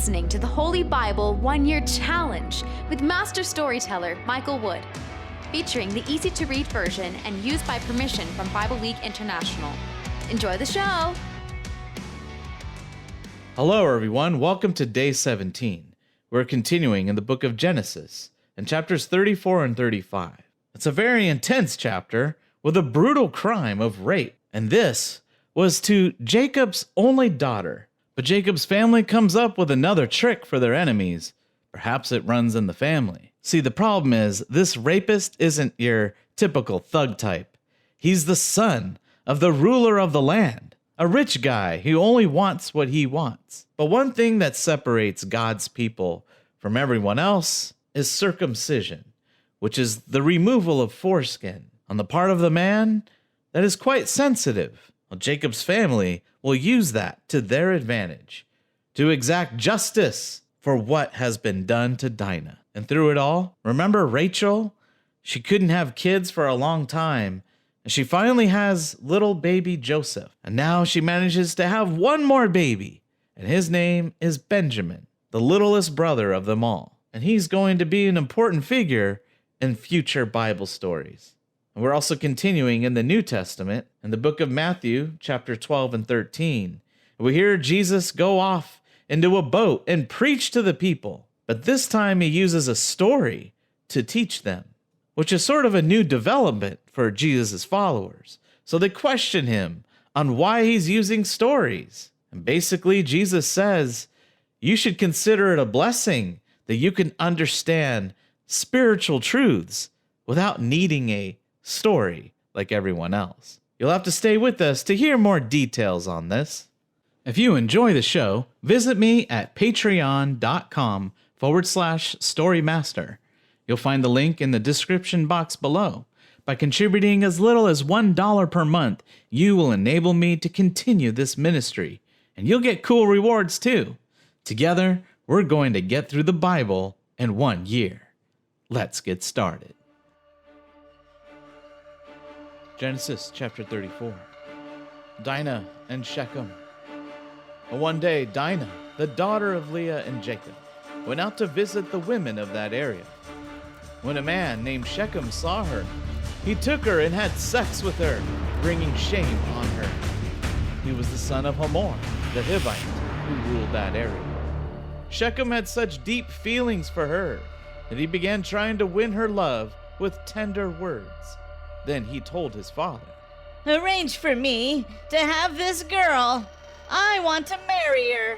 listening to the Holy Bible 1-Year Challenge with Master Storyteller Michael Wood, featuring the easy-to-read version and used by permission from Bible League International. Enjoy the show! Hello, everyone. Welcome to Day 17. We're continuing in the book of Genesis, in chapters 34 and 35. It's a very intense chapter with a brutal crime of rape, and this was to Jacob's only daughter. But Jacob's family comes up with another trick for their enemies. Perhaps it runs in the family. See, the problem is, this rapist isn't your typical thug type. He's the son of the ruler of the land, a rich guy who only wants what he wants. But one thing that separates God's people from everyone else is circumcision, which is the removal of foreskin on the part of the man that is quite sensitive. Well, Jacob's family will use that to their advantage to exact justice for what has been done to Dinah. And through it all, remember Rachel? She couldn't have kids for a long time, and she finally has little baby Joseph. And now she manages to have one more baby, and his name is Benjamin, the littlest brother of them all. And he's going to be an important figure in future Bible stories. And we're also continuing in the New Testament, in the book of Matthew, chapter 12 and 13. We hear Jesus go off into a boat and preach to the people. But this time he uses a story to teach them, which is sort of a new development for Jesus' followers. So they question him on why he's using stories. And basically, Jesus says, you should consider it a blessing that you can understand spiritual truths without needing a story like everyone else. You'll have to stay with us to hear more details on this. If you enjoy the show, visit me at patreon.com/storymaster. You'll find the link in the description box below. By contributing as little as $1 per month, you will enable me to continue this ministry, and you'll get cool rewards too. Together, we're going to get through the Bible in 1 year. Let's get started. Genesis chapter 34. Dinah and Shechem. One day, Dinah, the daughter of Leah and Jacob, went out to visit the women of that area. When a man named Shechem saw her, he took her and had sex with her, bringing shame on her. He was the son of Hamor, the Hivite, who ruled that area. Shechem had such deep feelings for her that he began trying to win her love with tender words. Then he told his father, "Arrange for me to have this girl. I want to marry her."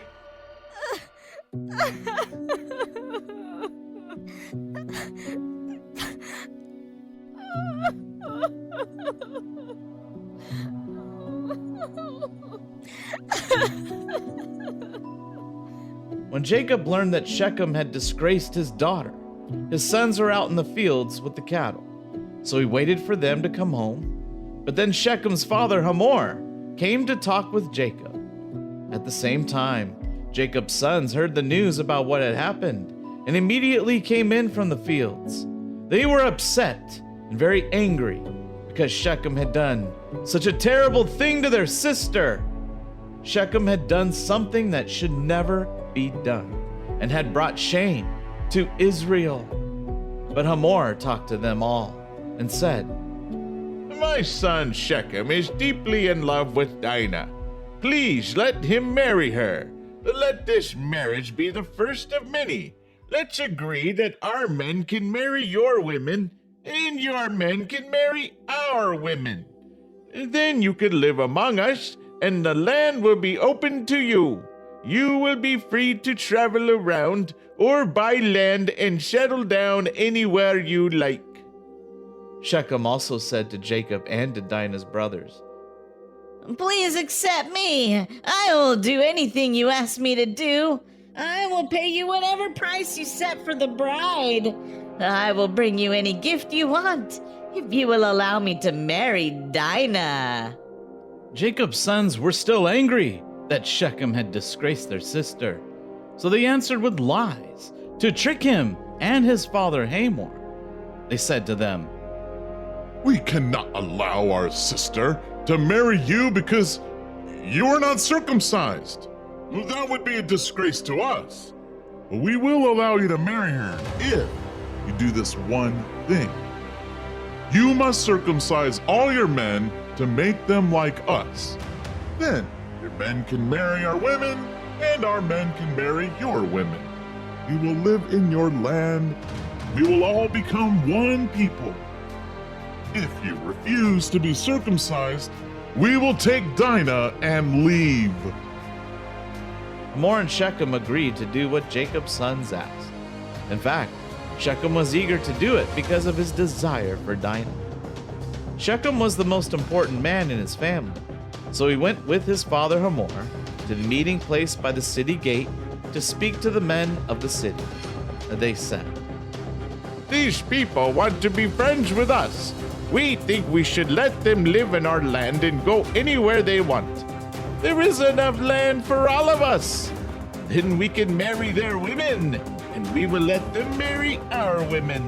When Jacob learned that Shechem had disgraced his daughter, his sons were out in the fields with the cattle. So he waited for them to come home. But then Shechem's father, Hamor, came to talk with Jacob. At the same time, Jacob's sons heard the news about what had happened and immediately came in from the fields. They were upset and very angry because Shechem had done such a terrible thing to their sister. Shechem had done something that should never be done and had brought shame to Israel. But Hamor talked to them all and said, "My son Shechem is deeply in love with Dinah. Please let him marry her. Let this marriage be the first of many. Let's agree that our men can marry your women, and your men can marry our women. Then you can live among us, and the land will be open to you. You will be free to travel around or buy land and settle down anywhere you like." Shechem also said to Jacob and to Dinah's brothers, "Please accept me. I will do anything you ask me to do. I will pay you whatever price you set for the bride. I will bring you any gift you want if you will allow me to marry Dinah." Jacob's sons were still angry that Shechem had disgraced their sister, so they answered with lies to trick him and his father Hamor. They said to them, "We cannot allow our sister to marry you because you are not circumcised. Well, that would be a disgrace to us. But we will allow you to marry her if you do this one thing. You must circumcise all your men to make them like us. Then your men can marry our women, and our men can marry your women. We will live in your land. We will all become one people. If you refuse to be circumcised, we will take Dinah and leave. Hamor and Shechem agreed to do what Jacob's sons asked. In fact, Shechem was eager to do it because of his desire for Dinah. Shechem was the most important man in his family, so he went with his father Hamor to the meeting place by the city gate to speak to the men of the city. And they said, These people want to be friends with us. We think we should let them live in our land and go anywhere they want. There is enough land for all of us. Then we can marry their women, and we will let them marry our women.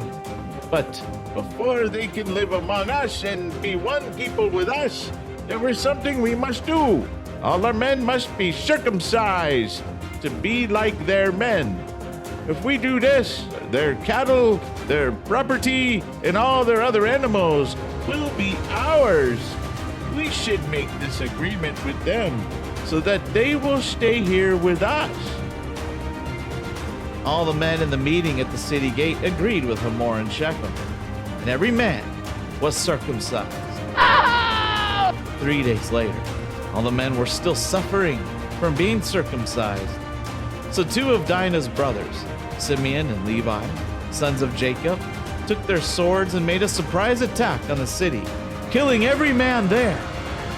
But before they can live among us and be one people with us, there is something we must do. All our men must be circumcised to be like their men. If we do this, their cattle, their property, and all their other animals will be ours. We should make this agreement with them so that they will stay here with us. all the men in the meeting at the city gate agreed with Hamor and Shechem, and every man was circumcised. 3 days later, all the men were still suffering from being circumcised. So 2 of Dinah's brothers, Simeon and Levi, sons of Jacob, took their swords and made a surprise attack on the city, killing every man there.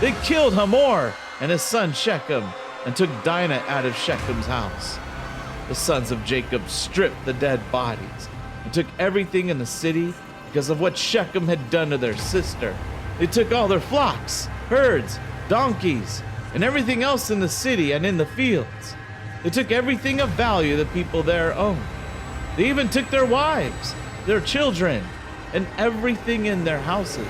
They killed Hamor and his son Shechem and took Dinah out of Shechem's house. The sons of Jacob stripped the dead bodies and took everything in the city because of what Shechem had done to their sister. They took all their flocks, herds, donkeys, and everything else in the city and in the fields. They took everything of value the people there owned. They even took their wives, their children, and everything in their houses.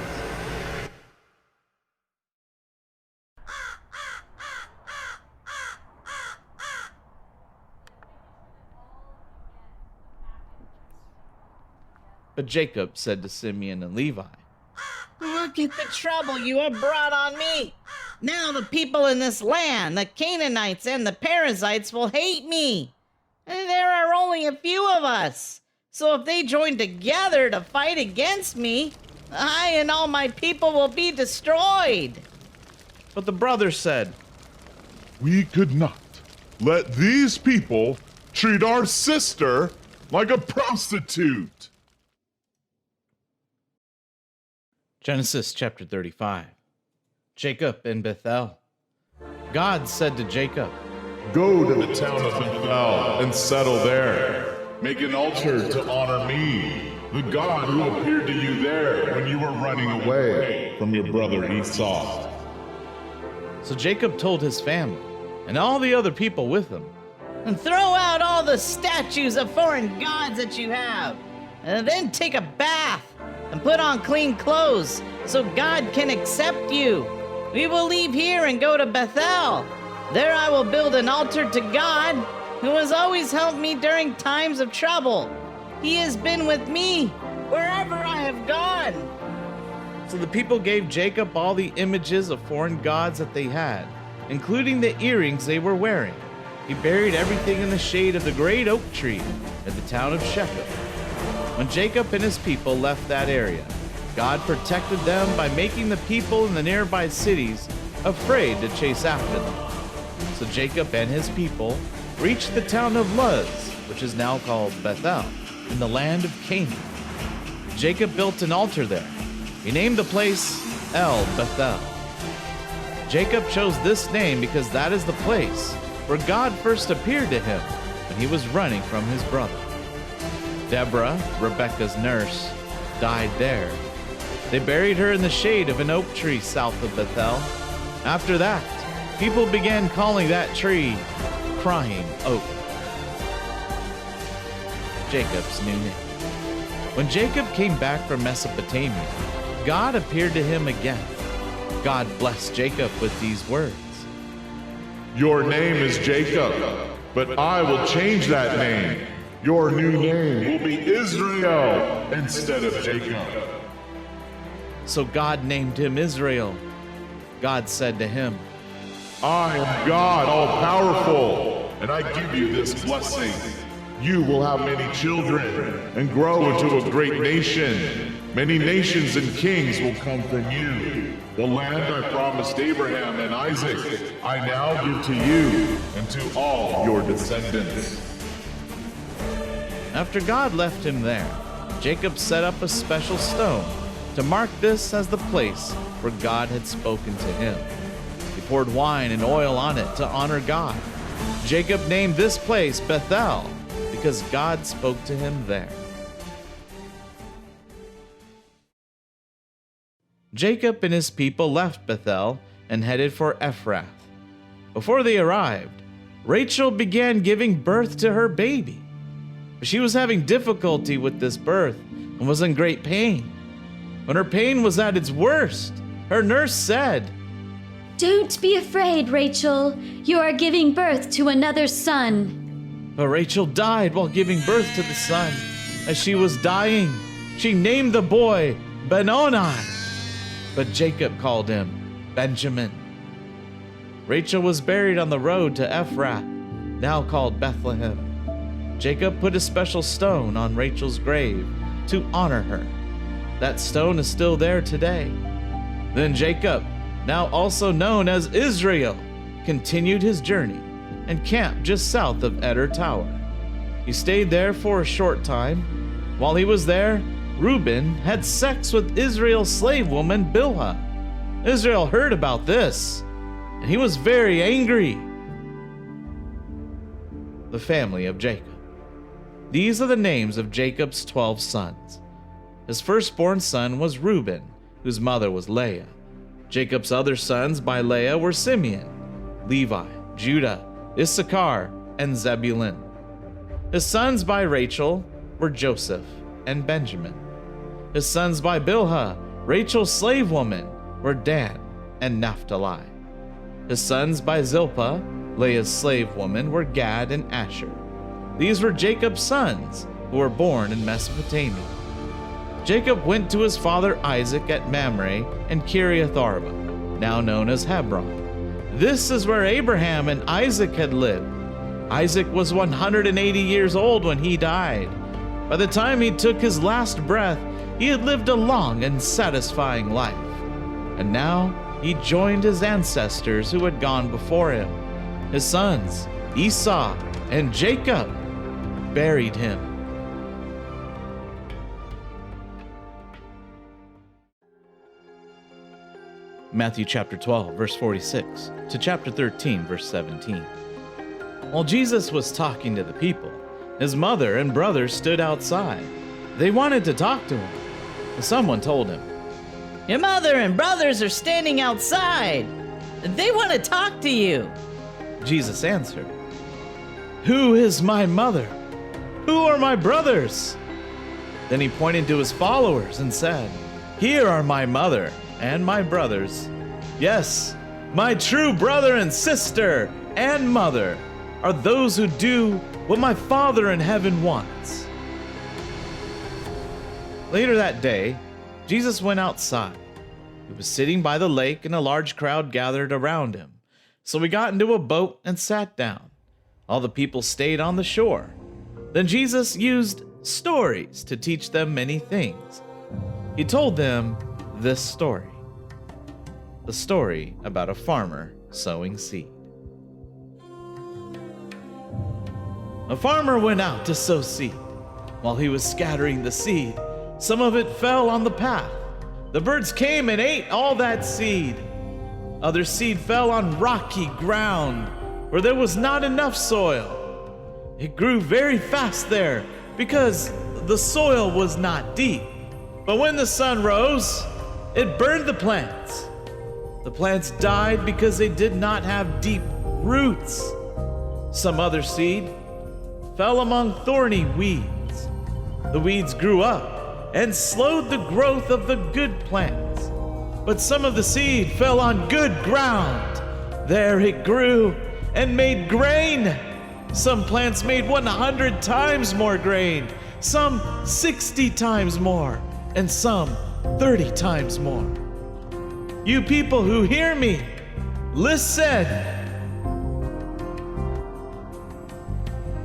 But Jacob said to Simeon and Levi, "Look at the trouble you have brought on me. Now the people in this land, the Canaanites and the Perizzites, will hate me. And there are only a few of us. So if they join together to fight against me, I and all my people will be destroyed." But the brothers said, We could not let these people treat our sister like a prostitute. Genesis chapter 35. Jacob in Bethel. God said to Jacob, Go to the town of Bethel and settle there. Make an altar to honor me, the God who appeared to you there when you were running away from your brother Esau. So Jacob told his family and all the other people with him, "And throw out all the statues of foreign gods that you have. And then take a bath and put on clean clothes so God can accept you. We will leave here and go to Bethel. There I will build an altar to God, who has always helped me during times of trouble. He has been with me wherever I have gone." So the people gave Jacob all the images of foreign gods that they had, including the earrings they were wearing. He buried everything in the shade of the great oak tree in the town of Shechem. When Jacob and his people left that area, God protected them by making the people in the nearby cities afraid to chase after them. So Jacob and his people reached the town of Luz, which is now called Bethel, in the land of Canaan. Jacob built an altar there. He named the place El Bethel. Jacob chose this name because that is the place where God first appeared to him when he was running from his brother. Deborah, Rebekah's nurse, died there. They buried her in the shade of an oak tree south of Bethel. After that, people began calling that tree Crying Oak. Jacob's new name. When Jacob came back from Mesopotamia, God appeared to him again. God blessed Jacob with these words, Your name is Jacob, but I will change that name. Your new name will be Israel instead of Jacob. So God named him Israel. God said to him, I am God all-powerful, and I give you this blessing. You will have many children and grow into a great nation. Many nations and kings will come from you. The land I promised Abraham and Isaac, I now give to you and to all your descendants. After God left him there, Jacob set up a special stone to mark this as the place where God had spoken to him. He poured wine and oil on it to honor God. Jacob named this place Bethel because God spoke to him there. Jacob and his people left Bethel and headed for Ephrath. Before they arrived, Rachel began giving birth to her baby. But she was having difficulty with this birth and was in great pain. When her pain was at its worst, her nurse said, "Don't be afraid, Rachel. You are giving birth to another son." But Rachel died while giving birth to the son. As she was dying, she named the boy Benoni, but Jacob called him Benjamin. Rachel was buried on the road to Ephrath, now called Bethlehem. Jacob put a special stone on Rachel's grave to honor her. That stone is still there today. Then Jacob, now also known as Israel, continued his journey and camped just south of Eder Tower. He stayed there for a short time. While he was there, Reuben had sex with Israel's slave woman Bilhah. Israel heard about this, and he was very angry. The family of Jacob. These are the names of Jacob's 12 sons. His firstborn son was Reuben, whose mother was Leah. Jacob's other sons by Leah were Simeon, Levi, Judah, Issachar, and Zebulun. His sons by Rachel were Joseph and Benjamin. His sons by Bilhah, Rachel's slave woman, were Dan and Naphtali. His sons by Zilpah, Leah's slave woman, were Gad and Asher. These were Jacob's sons, who were born in Mesopotamia. Jacob went to his father Isaac at Mamre and Kiriath Arba, now known as Hebron. This is where Abraham and Isaac had lived. Isaac was 180 years old when he died. By the time he took his last breath, he had lived a long and satisfying life. And now he joined his ancestors who had gone before him. His sons, Esau and Jacob, buried him. Matthew chapter 12, verse 46 to chapter 13, verse 17. While Jesus was talking to the people, his mother and brothers stood outside. They wanted to talk to him. Someone told him, Your mother and brothers are standing outside. They want to talk to you. Jesus answered, Who is my mother? Who are my brothers? Then he pointed to his followers and said, Here are my mother and my brothers. Yes, my true brother and sister and mother are those who do what my Father in heaven wants. Later that day, Jesus went outside. He was sitting by the lake and a large crowd gathered around him. So he got into a boat and sat down. All the people stayed on the shore. Then Jesus used stories to teach them many things. He told them this story. The story about a farmer sowing seed. A farmer went out to sow seed. While he was scattering the seed, some of it fell on the path. The birds came and ate all that seed. Other seed fell on rocky ground where there was not enough soil. It grew very fast there because the soil was not deep. But when the sun rose, it burned the plants. The plants died because they did not have deep roots. Some other seed fell among thorny weeds. The weeds grew up and slowed the growth of the good plants. But some of the seed fell on good ground. There it grew and made grain. Some plants made 100 times more grain, some 60 times more, and some 30 times more. You people who hear me, listen.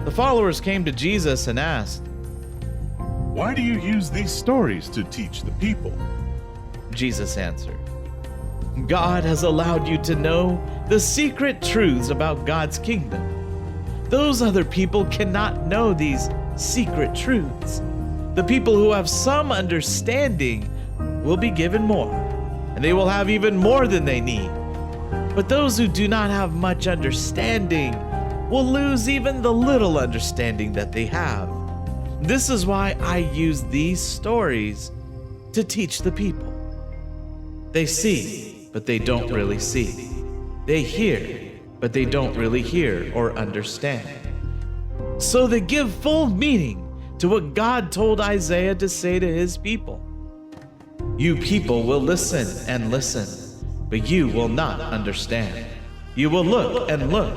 The followers came to Jesus and asked, "Why do you use these stories to teach the people?" Jesus answered, "God has allowed you to know the secret truths about God's kingdom. Those other people cannot know these secret truths. The people who have some understanding will be given more, and they will have even more than they need. But those who do not have much understanding will lose even the little understanding that they have. This is why I use these stories to teach the people. They see, but they don't really see. They hear, but they don't really hear or understand. So they give full meaning to what God told Isaiah to say to his people. You people will listen and listen, but you will not understand. You will look and look,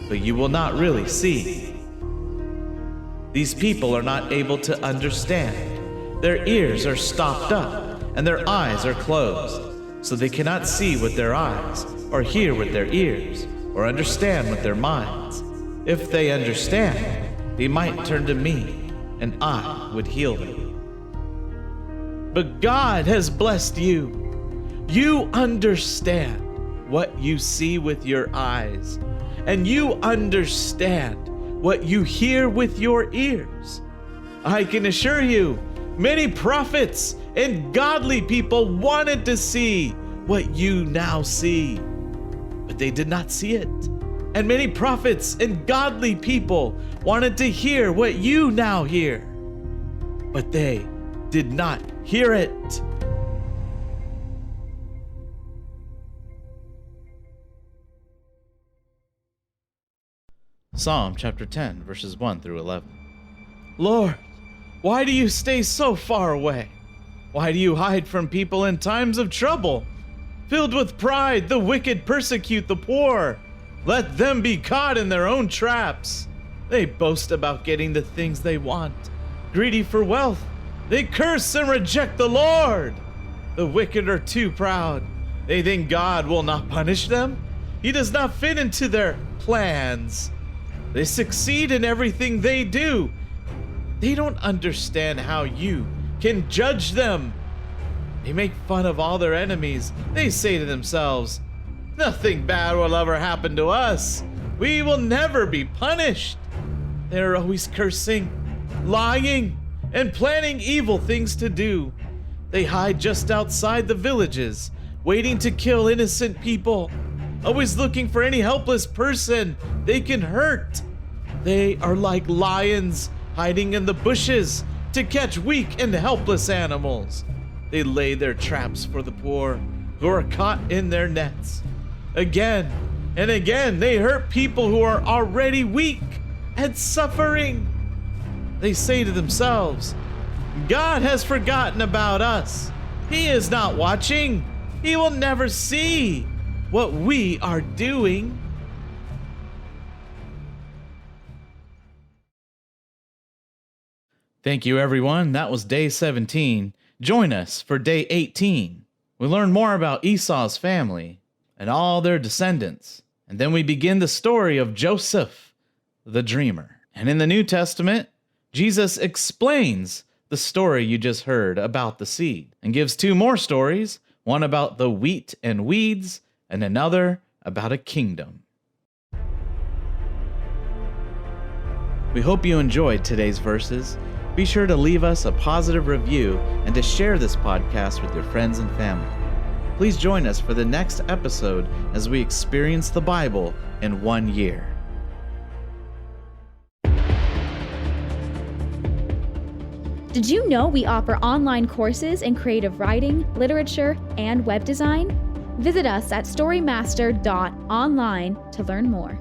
but you will not really see. These people are not able to understand. Their ears are stopped up, and their eyes are closed, so they cannot see with their eyes, or hear with their ears, or understand with their minds. If they understand, they might turn to me, and I would heal them. But God has blessed you. You understand what you see with your eyes, and you understand what you hear with your ears. I can assure you, many prophets and godly people wanted to see what you now see, but they did not see it. And many prophets and godly people wanted to hear what you now hear, but they did not hear it. Psalm chapter 10, verses 1 through 11. Lord, why do you stay so far away? Why do you hide from people in times of trouble? Filled with pride, the wicked persecute the poor. Let them be caught in their own traps. They boast about getting the things they want. Greedy for wealth, they curse and reject the Lord. The wicked are too proud. They think God will not punish them. He does not fit into their plans. They succeed in everything they do. They don't understand how you can judge them. They make fun of all their enemies. They say to themselves, nothing bad will ever happen to us. We will never be punished. They're always cursing, lying, and planning evil things to do. They hide just outside the villages, waiting to kill innocent people, always looking for any helpless person they can hurt. They are like lions hiding in the bushes to catch weak and helpless animals. They lay their traps for the poor who are caught in their nets. Again and again, they hurt people who are already weak and suffering. They say to themselves, God has forgotten about us. He is not watching. He will never see what we are doing. Thank you, everyone. That was day 17. Join us for day 18. We learn more about Esau's family and all their descendants. And then we begin the story of Joseph, the dreamer. And in the New Testament, Jesus explains the story you just heard about the seed and gives two more stories, one about the wheat and weeds and another about a kingdom. We hope you enjoyed today's verses. Be sure to leave us a positive review and to share this podcast with your friends and family. Please join us for the next episode as we experience the Bible in 1 year. Did you know we offer online courses in creative writing, literature, and web design? Visit us at storymaster.online to learn more.